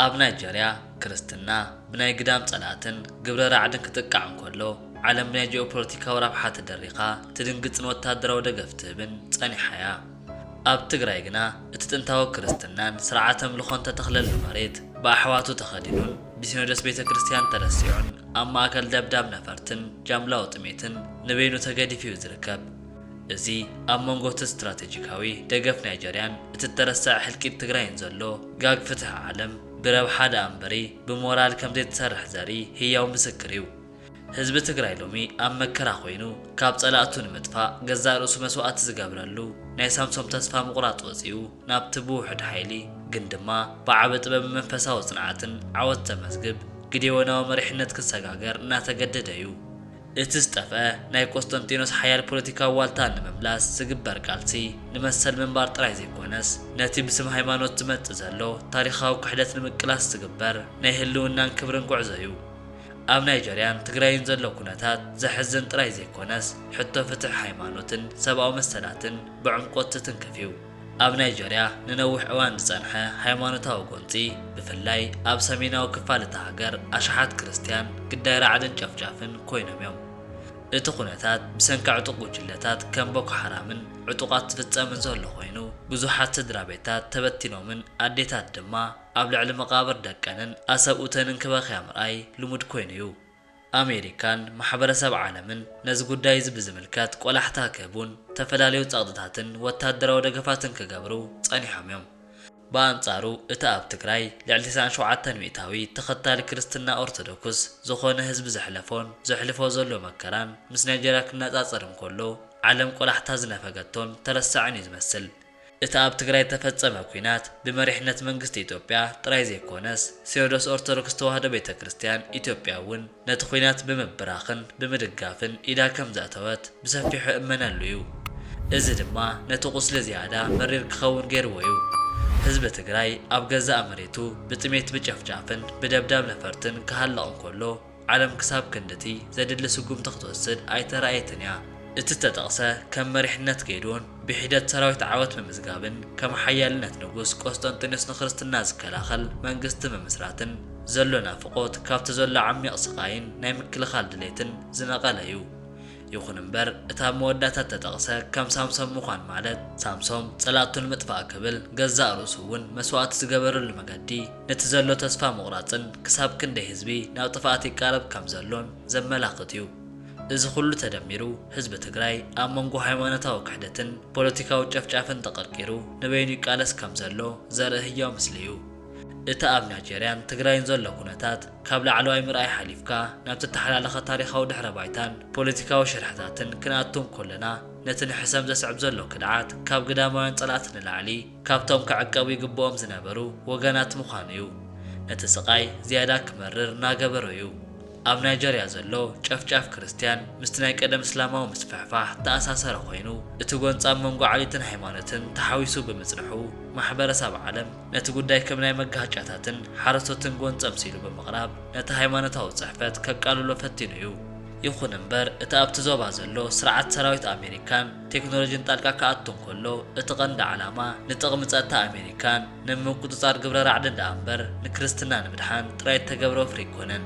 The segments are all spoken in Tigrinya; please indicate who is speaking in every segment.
Speaker 1: ኣብ ናይጀርያ ክርስትና ብናይ ግዳም ጸላትን ግብረ ራዕድን ክትቃዕን ከሎ ዓለም ናይ ጂኦፖለቲካዊ ረብሓ ተደሪኻ ትድንግጽን ወታደራዊ ደገፍ ትህብን ጸኒሓያ። ኣብ ትግራይ ግና እቲ ጥንታዊ ክርስትናን ስርዓተ ኣምልኾን ተተኽለሉ መሬት ብኣሕዋቱ ተኸዲኑን ብሲኖዶስ ቤተ ክርስቲያን ተረሲዑን ኣብ ማእከል ደብዳብ ነፈርትን ጃምላዊ ጥሜትን ንበይኑ ተገዲፉ ዝርከብ። እዚ ኣብ መንጎት ስትራቴጂካዊ ደገፍ ናይጀርያን እቲ ተረስዕ ሕልቂት ትግራይን ዘሎ ጋግ ፍትሕ ዓለም ብረብሓ ደኣምበሪ ብሞራል ከም ዘይትሰርሕ ዘርኢ ህያው ምስክር እዩ። ህዝቢ ትግራይ ሎሚ ኣብ መከራ ኮይኑ ካብ ጸላእቱ ንምጥፋእ ገዛእ ርእሱ መስዋዕቲ ዝገብረሉ ናይ ሳምሶም ተስፋ ምቑራጥ ወፂኡ ናብቲ ብውሕድ ሓይሊ ግን ድማ ብዓበ ጥበብ መንፈሳዊ ጽንዓትን ዓወት ዘመዝግብ ግዴዎናዊ መሪሕነት ክሰጋገር እናተገደደ እዩ። እቲ ዝጠፍአ ናይ ቆስጠንጢኖስ ሓያል ፖለቲካዊ ዋልታ ንምምላስ ዝግበር ቃልሲ ንመሰል ምንባር ጥራይ ዘይኮነስ ነቲ ብስም ሃይማኖት ዝመጽእ ዘሎ ታሪኻዊ ክሕደት ንምቅላስ ዝግበር ናይ ህልውናን ክብርን ጉዕዞ እዩ። ኣብ ናይጀርያን ትግራይን ዘሎ ኩነታት ዘሕዝን ጥራይ ዘይኮነስ ሕቶ ፍትሕ ሃይማኖትን ሰብኣዊ መሰላትን ብዕምቆት ትንክፍዩ። ኣብ ናይጀርያ ንነዊሕ እዋን ዝጸንሐ ሃይማኖታዊ ጎንፂ ብፍላይ ኣብ ሰሜናዊ ክፋል እታ ሃገር ኣሽሓት ክርስቲያን ግዳይ ራዕድን ጨፍጫፍን ኮይኖም እዮም። እቲ ኩነታት ብሰንኪ ዕጡቕ ጉጅለታት ከም ቦኮ ሓራምን ዕጡቓት ዝፍጸምን ዘሎ ኮይኑ ብዙሓት ስድራ ቤታት ተበቲኖምን ኣዴታት ድማ ኣብ ልዕሊ መቓብር ደቀንን ኣሰብኡተንን ክበኽያ ምርኣይ ልሙድ ኮይኑ እዩ። ኣሜሪካን ማሕበረሰብ ዓለምን ነዚ ጉዳይ ብዝምልከት ቆላሕታ ክህቡን ተፈላለዩ ጸቕጥታትን ወታደራዊ ደገፋትን ክገብሩ ጸኒሖም እዮም። በኣንጻሩ እቲ ኣብ ትግራይ ልዕሊ 97 ሚእታዊ ተኸታሊ ክርስትና ኦርቶዶክስ ዝኾነ ህዝቢ ዘሕልፎ ዘሎ መከራን ምስ ናይጀርያ ክነጻጸር እንከሎ ዓለም ቆላሕታ ዝነፈገቶን ተረሳዕን እዩ ዝመስል። እቲ ኣብ ትግራይ ተፈጸመ ኩናት ብመሪሕነት መንግስቲ ኢትዮጵያ ጥራይ ዘይኮነስ ሲኖዶስ ኦርቶዶክስ ተዋህዶ ቤተ ክርስቲያን ኢትዮጵያ እውን ነቲ ኩናት ብምብራኽን ብምድጋፍን ኢዳ ከም ዘእተወት ብሰፊሑ እመነሉ እዩ። እዚ ድማ ነቲ ቁስሊ ዝያዳ መሪር ክኸውን ገይርዎ እዩ። ህዝቢ ትግራይ ኣብ ገዛእ መሬቱ ብጥሜት ብጨፍጫፍን ብደብዳብ ነፈርትን ክሃለቕ እንከሎ ዓለም ክሳብ ክንድቲ ዘድሊ ስጉምቲ ክትወስድ ኣይተረኣየትን እያ። እቲ ተጠቕሰ ከም መሪሕነት ገይዶን ብሒደት ሰራዊት ዓወት ምምዝጋብን ከም ሓያልነት ንጉስ ቆስጠንጢኖስ ንክርስትና ዝከላኸል መንግስቲ ምምስራትን ዘሎ ናፍቆት ካብቲ ዘሎ ዓሚቕ ስቃይን ናይ ምክልኻል ድሌትን ዝነቐለ እዩ። ይኹን እምበር እታ መወዳታት ተጠቕሰ ከም ሳምሶም ምዃን ማለት ሳምሶም ጸላቱን ምጥፋእ ክብል ገዛእ ርእሱ እውን መስዋዕቲ ዝገበረሉ መገዲ ነቲ ዘሎ ተስፋ ምቑራፅን ክሳብ ክንደይ ህዝቢ ናብ ጥፋኣት ይቃረብ ከም ዘሎን ዘመላኽት እዩ። እዚ ኩሉ ተደሚሩ ህዝቢ ትግራይ ኣብ መንጎ ሃይማኖታዊ ክሕደትን ፖለቲካዊ ጨፍጫፍን ተቐርቂሩ ንበይኑ ይቃለስ ከም ዘሎ ዘርኢ ህያው ምስሊ እዩ። እቲ ኣብ ናይጀርያን ትግራይን ዘሎ ኩነታት ካብ ላዕለዋይ ምርኣይ ሓሊፍካ ናብቲ ተሓላለኸ ታሪኻዊ ድሕረ ባይታን ፖለቲካዊ ሽርሕታትን ክንኣቱም ኮለና ነቲ ንሕሰም ዘስዕብ ዘሎ ክድዓት ካብ ግዳማውያን ጸላእቲ ንላዕሊ ካብቶም ክዕቀቡ ይግብኦም ዝነበሩ ወገናት ምዃኑ እዩ። ነቲ ስቃይ ዝያዳ ክመርር እናገበሮ እዩ። ኣብ ናይጀርያ ዘሎ ጨፍጫፍ ክርስቲያን ምስቲ ናይ ቀደም እስላማዊ ምስፍሕፋሕ ተኣሳሰረ ኮይኑ እቲ ጎንጻብ መንጎ ዓሌትን ሃይማኖትን ተሓዊሱ ብምጽንሑ ማሕበረሰብ ዓለም ነቲ ጉዳይ ከም ናይ መጋጫታትን ሓረሶትን ጎንጸም ሲሉ ብምቕራብ ነቲ ሃይማኖታዊ ጽሕፈት ከቃልሎ ፈቲኑ እዩ። ይኹን እምበር እቲ ኣብቲ ዞባ ዘሎ ስርዓት ሰራዊት ኣሜሪካን ቴክኖሎጂን ጣልቃ ክኣቱ እንከሎ እቲ ቀንዲ ዓላማ ንጥቕሚ ጸጥታ ኣሜሪካን ንምቁፅጻር ግብረ ራዕድን ደኣ እምበር ንክርስትና ንምድሓን ጥራይ ተገብሮ ፍሪ ይኮነን።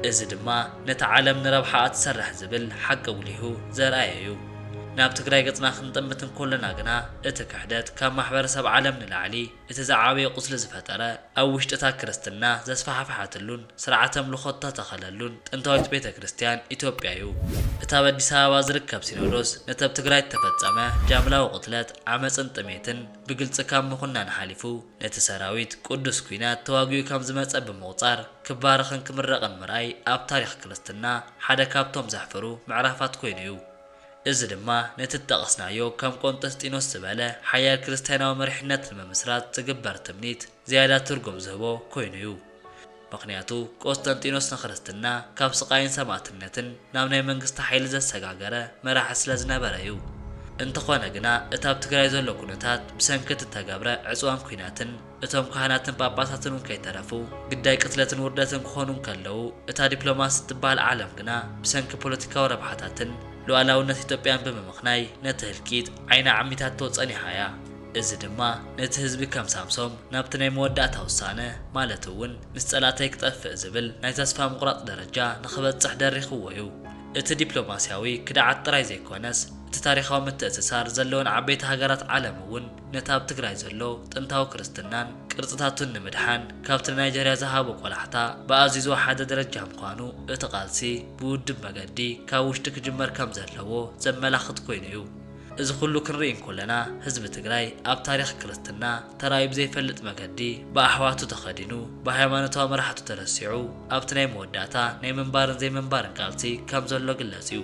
Speaker 1: እዚ ድማ ነቲ ዓለም ንረብሓ ትሰርሕ ዝብል ሓቂ ጉሊሁ ዘርኣየ እዩ። ናብ ትግራይ ገጽና ክንጥምት እንከለና ግና እቲ ክሕደት ካብ ማሕበረሰብ ዓለም ንላዕሊ እቲ ዝዓበየ ቁስሊ ዝፈጠረ ኣብ ውሽጥታ ክርስትና ዘስፋሕፍሓትሉን ስርዓተ ኣምልኾት ተተኸለሉን ጥንታዊት ቤተ ክርስቲያን ኢትዮጵያ እዩ። እቲ ኣብ ኣዲስ ኣበባ ዝርከብ ሲኖዶስ ነቲ ኣብ ትግራይ ተፈጸመ ጃምላዊ ቅትለት ዓመፅን ጥሜትን ብግልፂ ካብ ምኹናን ሓሊፉ ነቲ ሰራዊት ቅዱስ ኩናት ተዋጊኡ ከም ዝመፀ ብምቑፃር ክባረኽን ክምረቕን ምርኣይ ኣብ ታሪክ ክርስትና ሓደ ካብቶም ዘሕፍሩ ምዕራፋት ኮይኑ እዩ። እዚ ድማ ነቲ ተጠቐስናዮ ከም ቆንጠስጢኖስ ዝበለ ሓያል ክርስቲያናዊ መሪሕነት ንምምስራት ዝግበር ትምኒት ዝያዳ ትርጉም ዝህቦ ኮይኑ እዩ። ምክንያቱ ቆስጠንጢኖስ ንክርስትና ካብ ስቃይን ሰማዕትነትን ናብ ናይ መንግስቲ ሓይሊ ዘሰጋገረ መራሒ ስለ ዝነበረ እዩ። እንተኾነ ግና እቲ ኣብ ትግራይ ዘሎ ኩነታት ብሰንኪ እተገብረ ዕፅዋን ኩናትን እቶም ካህናትን ጳጳሳትን ከይተረፉ ግዳይ ቅትለትን ውርደትን ክኾኑ ከለዉ እታ ዲፕሎማሲ ትበሃል ዓለም ግና ብሰንኪ ፖለቲካዊ ረብሓታትን ሉዓላውነት ኢትዮጵያን ብምምኽናይ ነቲ ህልቂት ዓይና ዓሚታት ተወፀኒሓ እያ። እዚ ድማ ነቲ ህዝቢ ከም ሳምሶም ናብቲ ናይ መወዳእታ ውሳነ ማለት እውን ምስ ጸላተይ ክጠፍእ ዝብል ናይ ተስፋ ምቁራጽ ደረጃ ንኽበጽሕ ደሪኽዎ እዩ። እቲ ዲፕሎማስያዊ ክዳዓት ጥራይ ዘይኮነስ እቲ ታሪኻዊ ምትእስሳር ዘለዎን ዓበይቲ ሃገራት ዓለም እውን ነቲ ኣብ ትግራይ ዘሎ ጥንታዊ ክርስትናን ቅርጽታቱን ንምድሓን ካብቲ ናይጀርያ ዝሃቦ ቆላሕታ ብኣዚዙ ሓደ ደረጃ ምዃኑ እቲ ቃልሲ ብውድብ መገዲ ካብ ውሽጢ ክጅመር ከም ዘለዎ ዘመላኽት ኮይኑ እዩ። እዚ ኩሉ ክንርኢ እንከለና ህዝቢ ትግራይ ኣብ ታሪኽ ክርስትና ተራእዩ ብዘይፈልጥ መገዲ ብኣሕዋቱ ተኸዲኑ ብሃይማኖታዊ መራሕቱ ተረሲዑ ኣብቲ ናይ መወዳእታ ናይ ምንባርን ዘይምንባርን ቃልሲ ከም ዘሎ ግለጽ እዩ።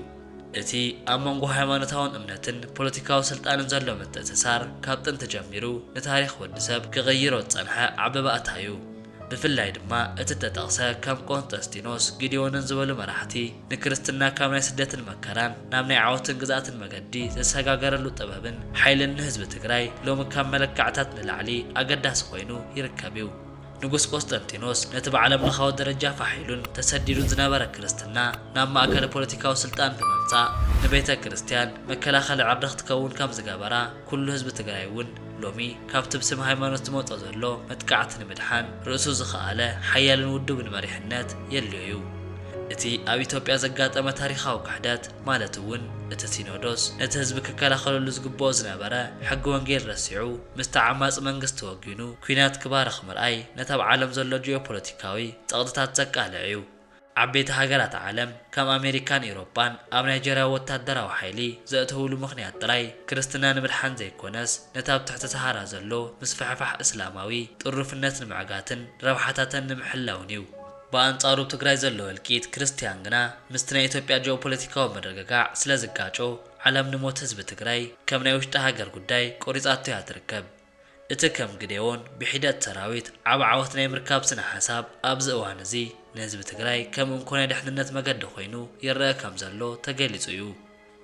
Speaker 1: እቲ ኣብ መንጎ ሃይማኖታውን እምነትን ፖለቲካዊ ስልጣንን ዘሎ ምትእስሳር ካብ ጥንቲ ጀሚሩ ንታሪኽ ወዲ ሰብ ክቕይሮ ዝጸንሐ ዓበባእታ እዩ። ብፍላይ ድማ እቲ ተጠቕሰ ከም ቆንስጠንጢኖስ ጊድዮንን ዝበሉ መራሕቲ ንክርስትና ካብ ናይ ስደትን መከራን ናብ ናይ ዓወትን ግዛእትን መገዲ ዘሰጋገረሉ ጥበብን ሓይልን ንህዝቢ ትግራይ ሎሚ ካብ መለክዕታት ንላዕሊ ኣገዳሲ ኮይኑ ይርከብ እዩ። ንጉስ ቆንስጠንጢኖስ ነቲ ብዓለም ለኻዊ ደረጃ ፋሒሉን ተሰዲዱን ዝነበረ ክርስትና ናብ ማእከል ፖለቲካዊ ስልጣን ብምምጻእ ንቤተ ክርስቲያን መከላኸሊ ዓርዲ ክትከውን ከም ዝገበራ ኩሉ ህዝቢ ትግራይ እውን ሎሚ ካብቲ ብስም ሃይማኖት ዝመጾ ዘሎ መጥቃዕቲ ንምድሓን ርእሱ ዝኸኣለ ሓያልን ውድብን መሪሕነት የድልዮ እዩ። እቲ ኣብ ኢትዮጵያ ዘጋጠመ ታሪኻዊ ክሕደት ማለት እውን እቲ ሲኖዶስ ነቲ ህዝቢ ክከላኸለሉ ዝግብኦ ዝነበረ ሕጊ ወንጌል ረሲዑ ምስ ተዓማጺ መንግስቲ ወጊኑ ኩናት ክባርኽ ምርኣይ ነቲ ኣብ ዓለም ዘሎ ጂኦፖለቲካዊ ጸቕጥታት ዘቃልዕ እዩ። ዓበይቲ ሃገራት ዓለም ከም ኣሜሪካን ኤውሮፓን ኣብ ናይጀርያ ወታደራዊ ሓይሊ ዘእተውሉ ምኽንያት ጥራይ ክርስትና ንምድሓን ዘይኮነስ ነቲ ኣብ ትሕቲ ሰሃራ ዘሎ ምስፍሕፋሕ እስላማዊ ጥሩፍነት ንምዕጋትን ረብሓታትን ንምሕላውን እዩ። በአንጻሩ ትግራይ ዘሎ እልቂት ክርስቲያን ግና ምስቲ ናይ ኢትዮጵያ ጂኦፖለቲካዊ መረጋጋዕ ስለ ዝጋጮ ዓለም ንሞት ህዝቢ ትግራይ ከም ናይ ውሽጢ ሃገር ጉዳይ ቆሪጻቶ እያ ትርከብ። እቲ ከም ግዴዎን ብሒደት ሰራዊት ዓብ ዓወት ናይ ምርካብ ስነ ሓሳብ ኣብዚ እዋን እዚ ንህዝቢ ትግራይ ከም እንኮነ ድሕንነት መገዲ ኮይኑ ይረአ ከም ዘሎ ተገሊጹ እዩ።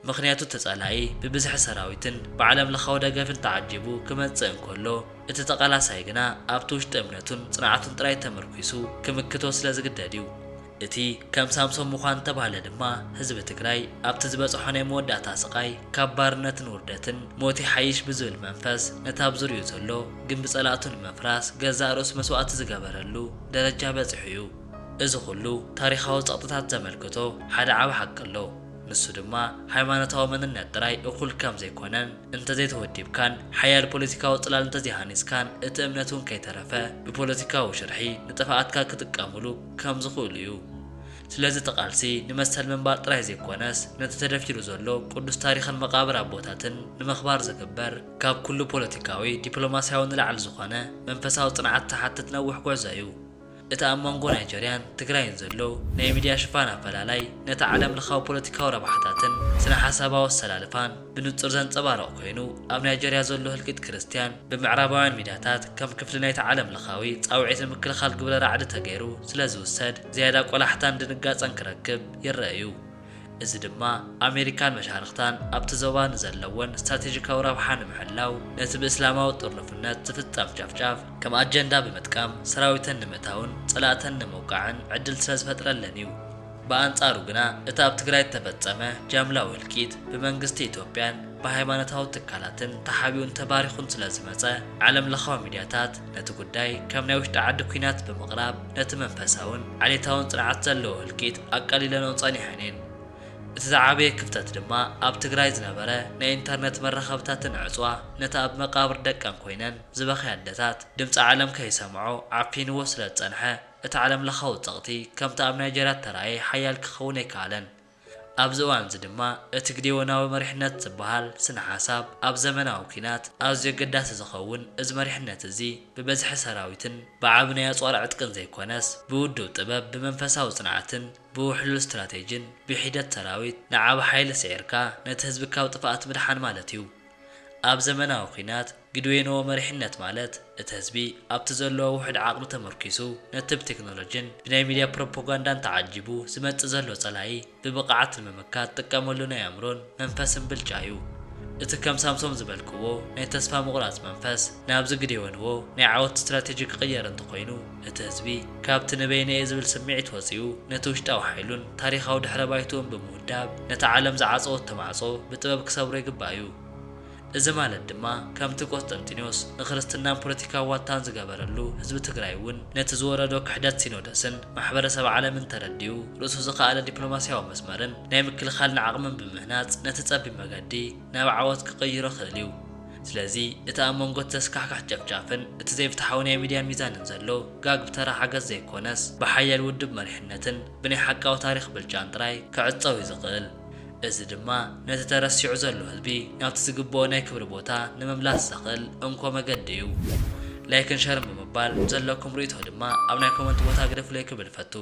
Speaker 1: ምክንያቱ ተጸላኢ ብብዝሒ ሰራዊትን ብዓለም ለኻዊ ደገፍን ተዓጂቡ ክመጽእ እንከሎ እቲ ተቐላሳይ ግና ኣብቲ ውሽጢ እምነቱን ጽንዓቱን ጥራይ ተመርኪሱ ክምክቶ ስለ ዝግደድ እዩ። እቲ ከም ሳምሶን ምዃን ተባህለ ድማ ህዝቢ ትግራይ ኣብቲ ዝበጽሖ ናይ መወዳእታ ስቃይ ካብ ባርነትን ውርደትን ሞቲ ሓይሽ ብዝብል መንፈስ ነቲ ኣብ ዙርዩ ዘሎ ግን ብጸላእቱን መፍራስ ገዛእ ርእሱ መስዋዕቲ ዝገበረሉ ደረጃ በፂሑ እዩ። እዚ ኩሉ ታሪኻዊ ጸቕጥታት ዘመልክቶ ሓደ ዓብ ሓቂ ኣሎ። ንሱ ድማ ሃይማኖታዊ መንነት ጥራይ እኩል ከም ዘይኮነን እንተዘይተወዲብካን ሓያል ፖለቲካዊ ጽላል እንተዘይሃኒስካን እቲ እምነቱን ከይተረፈ ብፖለቲካዊ ሽርሒ ንጥፋኣትካ ክጥቀምሉ ከም ዝኽእሉ እዩ። ስለዚ ተቃልሲ ንመሰል ምንባር ጥራይ ዘይኮነስ ነቲ ተደፊሩ ዘሎ ቅዱስ ታሪኽን መቃብር ኣቦታትን ንምኽባር ዝግበር ካብ ኩሉ ፖለቲካዊ ዲፕሎማስያዊ ንላዕሊ ዝኾነ መንፈሳዊ ጽንዓት ተሓትት ነዊሕ ጉዕዞ እዩ። እቲ ኣብ መንጎ ናይጀርያን ትግራይን ዘሎ ናይ ሚድያ ሽፋን ኣፈላላይ ነቲ ዓለም ለኻዊ ፖለቲካዊ ረብሓታትን ስነ ሓሳባዊ ኣሰላልፋን ብንጹር ዘንጸባርቕ ኮይኑ ኣብ ናይጀርያ ዘሎ ህልቂት ክርስቲያን ብምዕራባውያን ሚድያታት ከም ክፍሊ ናይቲ ዓለም ለኻዊ ጻውዒት ንምክልኻል ግብረ ራዕዲ ተገይሩ ስለ ዝውሰድ ዝያዳ ቆላሕታን ድንጋጸን ክረክብ ይረአ እዩ። እዚ ድማ ኣሜሪካን መሻርክታን ኣብቲ ዞባ ንዘለወን ስትራቴጂካዊ ረብሓ ንምሕላው ነቲ ብእስላማዊ ጥርንፍነት ዝፍጸም ጨፍጫፍ ከም ኣጀንዳ ብምጥቃም ሰራዊተን ንምእታውን ጸላእተን ንምውቃዕን ዕድል ስለ ዝፈጥረለን እዩ። በአንጻሩ ግና እቲ ኣብ ትግራይ ተፈጸመ ጃምላዊ እልቂት ብመንግስቲ ኢትዮጵያን ብሃይማኖታዊ ትካላትን ተሓቢኡን ተባሪኹን ስለ ዝመጸ ዓለም ለኻዊ ሚድያታት ነቲ ጉዳይ ከም ናይ ውሽጢ ዓዲ ኩናት ብምቕራብ ነቲ መንፈሳውን ዓሌታውን ጽንዓት ዘለዎ እልቂት ኣቃሊለኖ ጸኒሐን እየን። እቲ ዝዓበየ ክፍተት ድማ ኣብ ትግራይ ዝነበረ ናይ ኢንተርኔት መራኸብታትን ዕፅዋ ነቲ ኣብ መቃብር ደቀን ኮይነን ዝበኸያ ኣደታት ድምፂ ዓለም ከይሰምዖ ዓፊንዎ ስለ ዝጸንሐ እቲ ዓለም ለኻዊ ጸቕቲ ከምቲ ኣብ ናይጀርያ ተራእየ ሓያል ክኸውን ኣይከኣለን። ኣብዚ እዋን እዚ ድማ እቲ ግዴዎናዊ መሪሕነት ዝበሃል ስነ ሓሳብ ኣብ ዘመናዊ ኩናት ኣዝዩ ኣገዳሲ ዝኸውን እዚ መሪሕነት እዚ ብበዝሒ ሰራዊትን ብዓብ ናይ ኣጽዋር ዕጥቅን ዘይኮነስ ብውድብ ጥበብ ብመንፈሳዊ ጽንዓትን ብውሕሉል ስትራቴጅን ብሒደት ሰራዊት ንዓብ ሓይሊ ስዒርካ ነቲ ህዝቢ ካብ ጥፋኣት ምድሓን ማለት እዩ። ኣብ ዘመናዊ ኩናት ግድዌኖ መሪሕነት ማለት እቲ ህዝቢ ኣብቲ ዘለዎ ውሕድ ዓቕሚ ተመርኪሱ ነቲ ብቴክኖሎጅን ብናይ ሚድያ ፕሮፓጋንዳን ተዓጂቡ ዝመጽእ ዘሎ ጸላኢ ብብቕዓት ንምምካት ጥቀመሉ ናይ ኣእምሮን መንፈስን ብልጫ እዩ። እቲ ከም ሳምሶም ዝበልክዎ ናይ ተስፋ ምቑራጽ መንፈስ ናብዚ ግዴዎንዎ ናይ ዓወት ስትራቴጂ ክቕየር እንተኾይኑ እቲ ህዝቢ ካብቲ ንበይነየ ዝብል ስምዒት ወፂኡ ነቲ ውሽጣዊ ሓይሉን ታሪኻዊ ድሕረ ባይትኡን ብምውዳብ ነቲ ዓለም ዝዓፀዎ ተማዕጾ ብጥበብ ክሰብሮ ይግባእ እዩ። እዚ ማለት ድማ ከምቲ ቆስጠንጢኖስ ንክርስትናን ፖለቲካዊ ዋታን ዝገበረሉ ህዝቢ ትግራይ እውን ነቲ ዝወረዶ ክሕደት ሲኖዶስን ማሕበረሰብ ዓለምን ተረዲኡ ርእሱ ዝኸኣለ ዲፕሎማስያዊ መስመርን ናይ ምክልኻልን ዓቕምን ብምህናፅ ነቲ ፀቢብ መገዲ ናብ ዓወት ክቕይሮ ክእል እዩ። ስለዚ እቲ ኣብ መንጎ ተስካሕካሕ ጨፍጫፍን እቲ ዘይፍትሓዊ ናይ ሚድያን ሚዛንን ዘሎ ጋግ ብተራ ሓገዝ ዘይኮነስ ብሓያል ውድብ መሪሕነትን ብናይ ሓቃዊ ታሪክ ብልጫን ጥራይ ክዕፀው እዩ ዝኽእል። እዚ ድማ ነቲ ተረሲዑ ዘሎ ህዝቢ ናብቲ ዝግብኦ ናይ ክብሪ ቦታ ንምምላስ ዘኽእል እንኮ መገዲ እዩ። ላይክን ሸርን ብምባል ዘለኩም ርእይቶ ድማ ኣብ ናይ ኮመንት ቦታ ግደፍለይ ክብል ፈቱ።